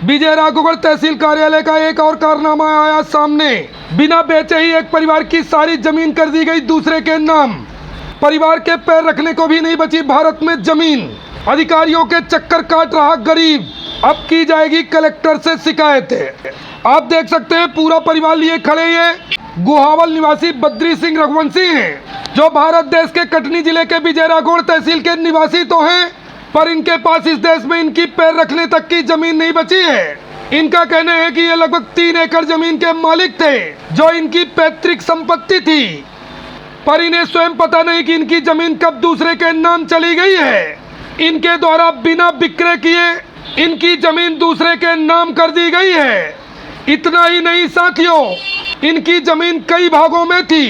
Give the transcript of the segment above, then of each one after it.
विजय राघवगढ़ तहसील कार्यालय का एक और कारनामा आया सामने। बिना बेचे ही एक परिवार की सारी जमीन कर दी गई दूसरे के नाम। परिवार के पैर रखने को भी नहीं बची भारत में जमीन। अधिकारियों के चक्कर काट रहा गरीब। अब की जाएगी कलेक्टर से शिकायत। आप देख सकते हैं पूरा परिवार लिए खड़े ये गुहावल निवासी बद्री सिंह रघुवंशी हैं, जो भारत देश के कटनी जिले के विजय राघवगढ़ तहसील के निवासी तो हैं, पर इनके पास इस देश में इनकी पैर रखने तक की जमीन नहीं बची है। इनका कहना है कि ये लगभग 3 एकड़ जमीन के मालिक थे, जो इनकी पैतृक संपत्ति थी, पर इन्हें स्वयं पता नहीं कि इनकी जमीन कब दूसरे के नाम चली गई है। इनके द्वारा बिना विक्रय किए इनकी जमीन दूसरे के नाम कर दी गई है। इतना ही नहीं साथियों, इनकी जमीन कई भागों में थी,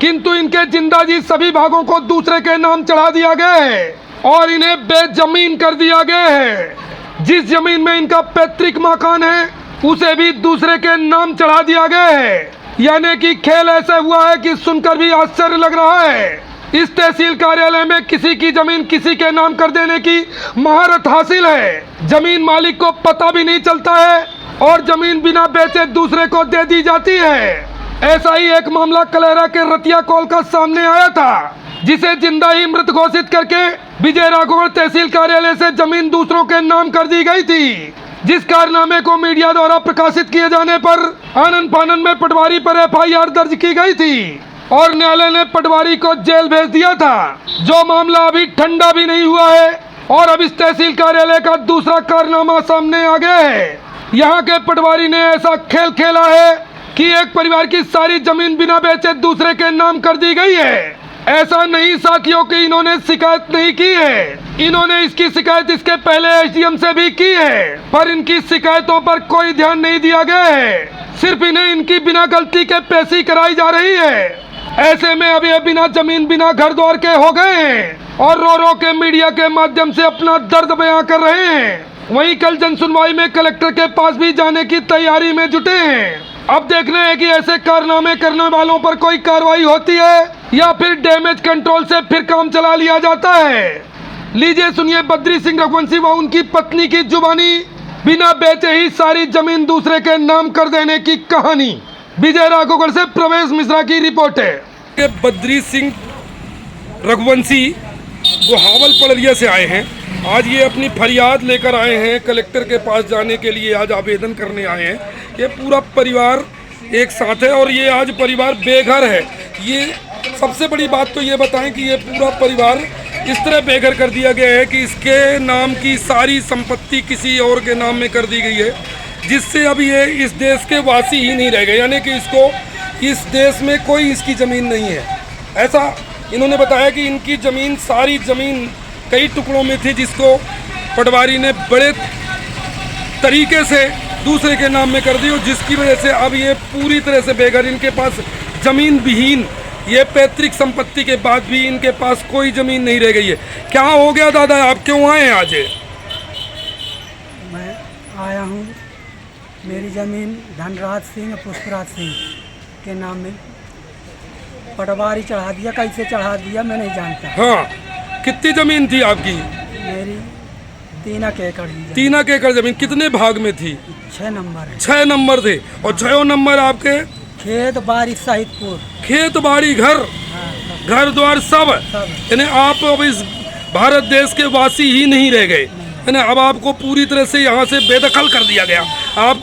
किंतु इनके जिंदा जी सभी भागों को दूसरे के नाम चढ़ा दिया गया है और इन्हें बेजमीन कर दिया गया है। जिस जमीन में इनका पैतृक मकान है उसे भी दूसरे के नाम चढ़ा दिया गया है। यानी कि खेल ऐसा हुआ है कि सुनकर भी आश्चर्य लग रहा है। इस तहसील कार्यालय में किसी की जमीन किसी के नाम कर देने की महारत हासिल है। जमीन मालिक को पता भी नहीं चलता है और जमीन बिना बेचे दूसरे को दे दी जाती है। ऐसा ही एक मामला कलेरा के रतिया कॉल का सामने आया था, जिसे जिंदा ही मृत घोषित करके विजय राघवगढ़ तहसील कार्यालय से जमीन दूसरों के नाम कर दी गई थी। जिस कारनामे को मीडिया द्वारा प्रकाशित किए जाने पर आनन फानन में पटवारी पर FIR दर्ज की गई थी और न्यायालय ने पटवारी को जेल भेज दिया था। जो मामला अभी ठंडा भी नहीं हुआ है और अब इस तहसील कार्यालय का दूसरा कारनामा सामने आ गया है। यहाँ के पटवारी ने ऐसा खेल खेला है कि एक परिवार की सारी जमीन बिना बेचे दूसरे के नाम कर दी गई है। ऐसा नहीं साथियों कि इन्होंने शिकायत नहीं की है, इन्होंने इसकी शिकायत इसके पहले SDM से भी की है, पर इनकी शिकायतों पर कोई ध्यान नहीं दिया गया है। सिर्फ इन्हें इनकी बिना गलती के पेशी कराई जा रही है। ऐसे में अब ये बिना जमीन बिना घर द्वार के हो गए हैं और रो रो के मीडिया के माध्यम से अपना दर्द बयां कर रहे हैं। वहीं कल जनसुनवाई में कलेक्टर के पास भी जाने की तैयारी में जुटे हैं। अब देखना है कि ऐसे कारनामे करने वालों पर कोई कार्रवाई होती है या फिर डैमेज कंट्रोल से फिर काम चला लिया जाता है। लीजिए सुनिए बद्री सिंह रघुवंशी व उनकी पत्नी की जुबानी बिना बेचे ही सारी जमीन दूसरे के नाम कर देने की कहानी। विजय राघवगढ़ से प्रवेश मिश्रा की रिपोर्ट है। बद्री सिंह रघुवंशी गुहावल पड़रिया से आए हैं। आज ये अपनी फरियाद लेकर आए हैं कलेक्टर के पास जाने के लिए, आज आवेदन करने आए हैं। ये पूरा परिवार एक साथ है और ये आज परिवार बेघर है। ये सबसे बड़ी बात तो ये बताएं कि ये पूरा परिवार इस तरह बेघर कर दिया गया है कि इसके नाम की सारी संपत्ति किसी और के नाम में कर दी गई है, जिससे अब ये इस देश के वासी ही नहीं रह गए, यानी कि इसको इस देश में कोई इसकी ज़मीन नहीं है। ऐसा इन्होंने बताया कि इनकी ज़मीन सारी ज़मीन कई टुकड़ों में थी, जिसको पटवारी ने बड़े तरीके से दूसरे के नाम में कर दी और जिसकी वजह से अब ये पूरी तरह से बेघर, इनके पास ज़मीन विहीन, ये पैतृक संपत्ति के बाद भी इनके पास कोई ज़मीन नहीं रह गई है। क्या हो गया दादा, आप क्यों आए हैं आज? मैं आया हूँ, मेरी ज़मीन धनराज सिंह पुष्पराज सिंह के नाम में पटवारी चढ़ा दिया। कैसे चढ़ा दिया मैं नहीं जानता। हाँ, कितनी ज़मीन थी आपकी? मेरी 3 एकड़। 3 एकड़ ज़मीन कितने भाग में थी? 6 नंबर है। 6 नंबर थे और 6 नंबर आपके खेत बाड़ी सहितपुर, खेत बाड़ी घर, हाँ, घर द्वार सब। यानी आप अब इस भारत देश के वासी ही नहीं रह गए, है ना। अब आपको पूरी तरह से यहाँ से बेदखल कर दिया गया। आप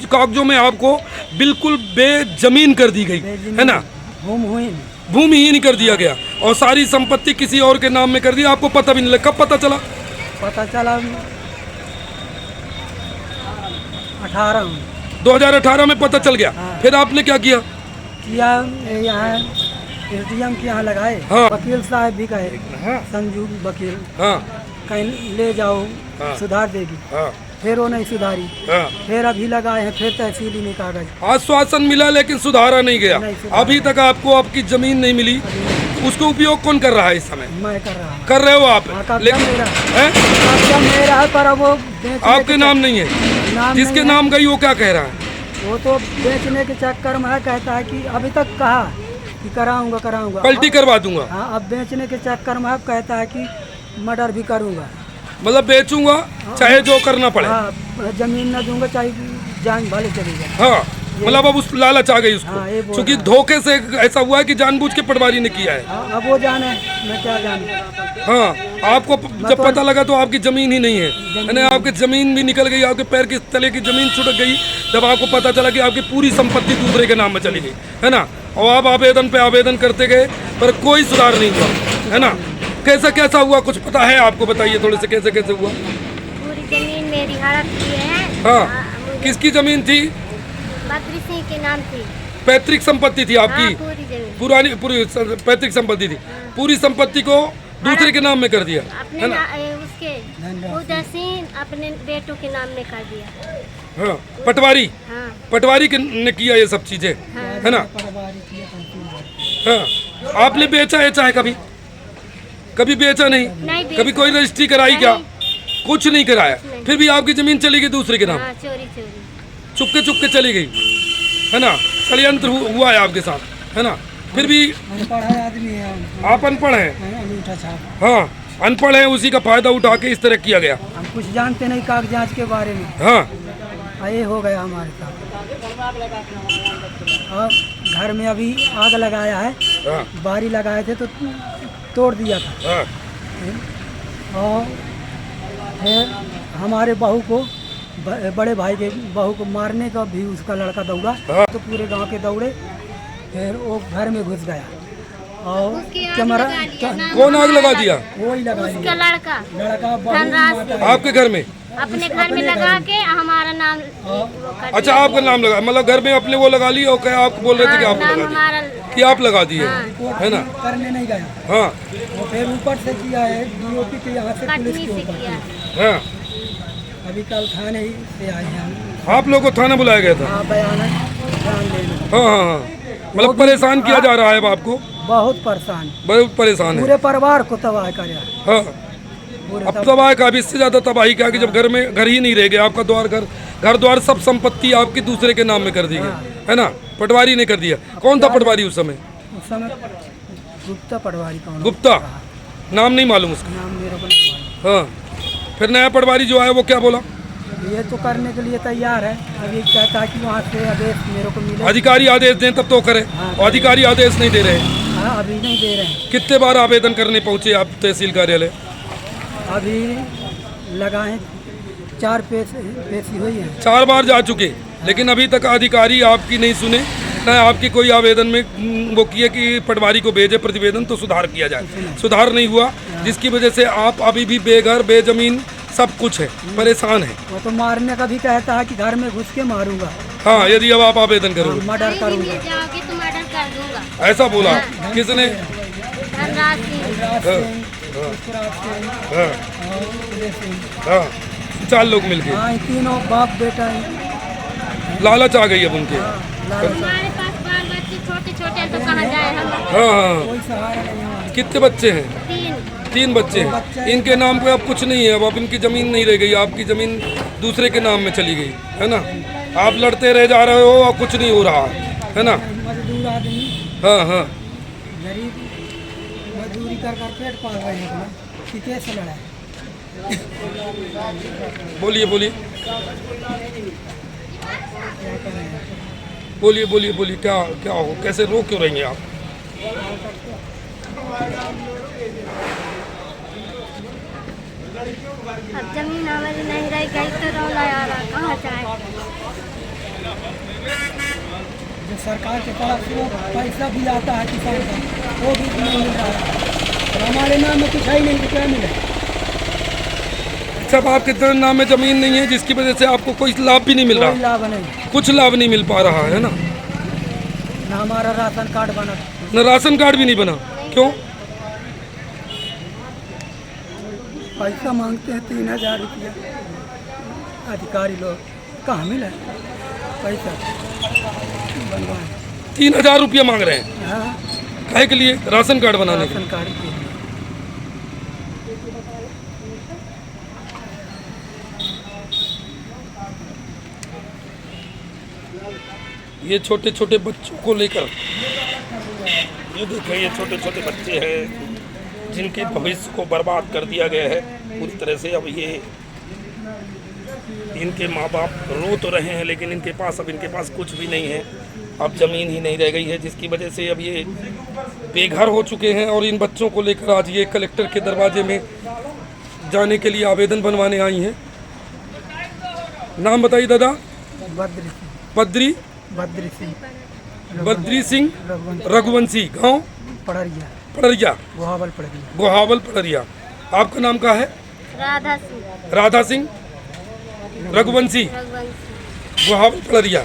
कागजों में आपको बिल्कुल बेजमीन कर दी गई, है ना, भूमिहीन कर दिया गया और सारी संपत्ति किसी और के नाम में कर दी। आपको पता भी नहीं लगा। कब पता चला? पता चला 2018 में पता चल गया। हाँ। फिर आपने क्या किया? यहाँ SDM के यहाँ लगाए। हाँ। वकील साहब भी कहे, हाँ। संजू वकील, हाँ, कहीं ले जाओ, हाँ। सुधार देगी। हाँ, फिर वो नहीं सुधारी। हाँ। फिर अभी लगाए हैं, फिर तहसीली में कागज। आश्वासन मिला लेकिन सुधारा नहीं गया। अभी तक आपको आपकी जमीन नहीं मिली। उसको उपयोग कौन कर रहा है इस समय? मैं कर रहा हूँ। कर रहे हो आप? लेकिन मेरा है, पर वो आपके नाम नहीं है। जिसके नाम गई वो क्या कह रहा है? वो तो बेचने के चक्कर में है, कहता है कि अभी तक कहा कि कराऊंगा पलटी करवा दूंगा। हाँ, अब बेचने के चक्कर में अब कहता है कि मर्डर भी करूंगा। मतलब बेचूंगा चाहे जो करना पड़े। हाँ, जमीन ना दूंगा चाहे जान भले चली जाए। हाँ, मतलब अब उस लालच आ गई उसको, हाँ, ये बोल क्योंकि रहा है। धोखे से ऐसा हुआ है कि जानबूझ के पटवारी ने किया है। हाँ, अब वो जाने, मैं क्या जानूँ। हाँ, आपको जब तो- पता लगा तो आपकी जमीन ही नहीं है ना, आपकी जमीन भी निकल गई, आपके पैर के तले की जमीन छुटक गई जब आपको पता चला कि आपकी पूरी संपत्ति दूसरे के नाम में चली गई, है ना। और आप आवेदन पे आवेदन करते गए पर कोई सुधार नहीं हुआ, है ना। कैसा कैसा हुआ कुछ पता है आपको, बताइए थोड़े से कैसे कैसे हुआ। पूरी जमीन मेरी हड़प की है। हाँ, मुझे किसकी जमीन थी? बद्री सिंह के नाम थी। पैतृक संपत्ति थी हाँ, आपकी? पूरी जमीन पूरी पैतृक संपत्ति थी, पूरी संपत्ति को दूसरे के नाम में कर दिया, अपने है ना। धनराज उसके उदय सिंह अपने बेटों के नाम में कर दिया। हाँ, पटवारी हाँ, पटवारी ने किया ये सब चीजें, है ना। पटवारी की है। हाँ, आपने बेचा है चाहे कभी कभी बेचा नहीं, नहीं बेचा। कभी कोई रजिस्ट्री कराई क्या? कुछ नहीं कराया, नहीं। फिर भी आपकी जमीन चली गई दूसरे के नाम, हाँ, चोरी चोरी। चुपके चली गई, है ना। षड्यंत्र हुआ है आपके साथ, है ना। फिर भी अनपढ़ है आदमी है हम। आप अनपढ़ हैं। अंगूठा छाप। हाँ, अनपढ़ है, उसी का फायदा उठा के इस तरह किया गया। हम कुछ जानते नहीं कागजात के बारे में। हाँ, ये हो गया हमारे साथ। और घर में अभी आग लगाया है, हाँ, बारी लगाए थे तो तोड़ दिया था। हाँ, और फिर हमारे बहू को बड़े भाई के बहू को मारने का भी उसका लड़का दौड़ा, हाँ। तो पूरे गांव के दौड़े, फिर वो घर में घुस गया और उसकी आग कैमरा लगा लिया, नाम कौन आग लगा दिया? वही लगा उसका दिया। लड़का लड़का बहू धनराज माता आपके घर में? अपने घर में लगा के हमारा नाम वो कर अच्छा, दिया। आपका नाम लगा, मतलब घर में अपने वो लगा ली, और क्या आप बोल रहे थे कि हाँ, आप नाम लगा दिए, हमारा कि आप लगा दिए, हाँ। है ना। करने नहीं गया। हाँ, वो फिर ऊपर से किया है डीओपी के यहाँ से पुलिस कटनी के से ऊपर। किया। हाँ, अभी कल थाने ही से आए हैं हम। आप लोगों को थाना बुलाया गया था? हाँ, बयान ध्यान देना। हाँ हाँ हाँ, मतलब परेशान किया जा रहा है अब आपको? बहुत परेशान, बहुत परेशान है। पूरे परिवार को तबाह कराया। हाँ, पूरे अब तबाही का, अभी इससे ज्यादा तबाही क्या कि जब घर में घर ही नहीं रह गया, आपका घर द्वार सब संपत्ति आपकी दूसरे के नाम में कर दी गई, है ना। पटवारी ने कर दिया। कौन था पटवारी उस समय? उस समय गुप्ता पटवारी कौन? गुप्ता, नाम नहीं मालूम उसका। नाम मेरे को नहीं मालूम। हाँ, फिर नया पटवारी जो आया वो क्या बोला? ये तो करने के लिए तैयार है, अभी कहता है कि वहाँ से आदेश मेरे को मिले। अधिकारी आदेश दें तब तो करे, और अधिकारी आदेश नहीं दे रहे। हाँ, अभी नहीं दे रहे हैं। कितने बार आवेदन करने पहुंचे आप तहसील कार्यालय? अभी लगाए 4 पेशी हुई है। 4 बार जा चुके, लेकिन अभी तक अधिकारी आपकी नहीं सुने, न आपकी कोई आवेदन में वो किए कि पटवारी को भेजे प्रतिवेदन तो सुधार किया जाए। सुधार नहीं हुआ, जिसकी वजह से आप अभी भी बेघर बेजमीन सब कुछ है, परेशान है। वो तो मारने का भी कहता है कि घर में घुस के मारूंगा। हाँ, यदि अब आप आवेदन करोगे मर्डर कहीं करूंगा। भी जाओगे तो मर्डर कर दूंगा। ऐसा बोला किसने? धनराज सिंह। राज सिंह, पुष्पराज सिंह हाँ, और उदय सिंह। हाँ, 4 लोग मिलके हाँ, ये तीनों बाप बेटा हैं। लालच आ गई अब उनके। लालच। हमारे पास बाल बच्चे छोटे छोटे हैं तो कहाँ जाए हम? हाँ हाँ, कोई सहारा नहीं हमारा। कितने बच्चे हैं? 3 बच्चे हैं। इनके नाम पे अब कुछ नहीं है, अब इनकी जमीन नहीं रह गई, आपकी जमीन दूसरे के नाम में चली गई, है ना। आप लड़ते रह जा रहे हो और कुछ नहीं हो रहा, है ना। मजदूर आदमी, हाँ हाँ, गरीब, मजदूरी कर पेट पाल रहे हैं अपना, कि कैसे लड़ाए? बोलिए बोलिए क्या करें? बोलिए बोलिए बोलिए, क्या क्या हो, कैसे रो क्यों रही हैं आप? अब जमीन हमारी नहीं रह गई तो रौला आ रहा, कहाँ जाए? जो सरकार के पास वो पैसा भी आता है किसान का, वो भी नहीं मिल रहा है। और हमारे नाम में कुछ है ही नहीं तो क्या मिले? सब आपके नाम में जमीन नहीं है, जिसकी वजह से आपको कोई लाभ भी नहीं मिल कोई रहा, लाभ नहीं, कुछ लाभ नहीं मिल पा रहा है ना। ना हमारा राशन कार्ड बना। न राशन कार्ड भी नहीं बना, क्यों? पैसा मांगते हैं 3000 रुपया अधिकारी लोग, कहाँ मिला पैसा बनवाए? 3000 रुपया मांग रहे हैं, हाँ, काहे के लिए? राशन कार्ड बनाने के लिए। राशन कार्ड के लिए। ये छोटे छोटे बच्चों को लेकर, ये देखिए ये छोटे छोटे बच्चे हैं, जिनके भविष्य को बर्बाद कर दिया गया है पूरी तरह से। अब ये इनके माँ बाप रो तो रहे हैं, लेकिन इनके पास कुछ भी नहीं है। अब ज़मीन ही नहीं रह गई है, जिसकी वजह से अब ये बेघर हो चुके हैं। और इन बच्चों को लेकर आज ये कलेक्टर के दरवाजे में जाने के लिए आवेदन बनवाने आई हैं। नाम बताइए दादा। बद्री सिंह। बद्री सिंह रघुवंशी, गांव पड़रिया, गोहावल पड़रिया। आपका नाम क्या है? राधा सिंह रघुवंशी, गोहावल पड़रिया।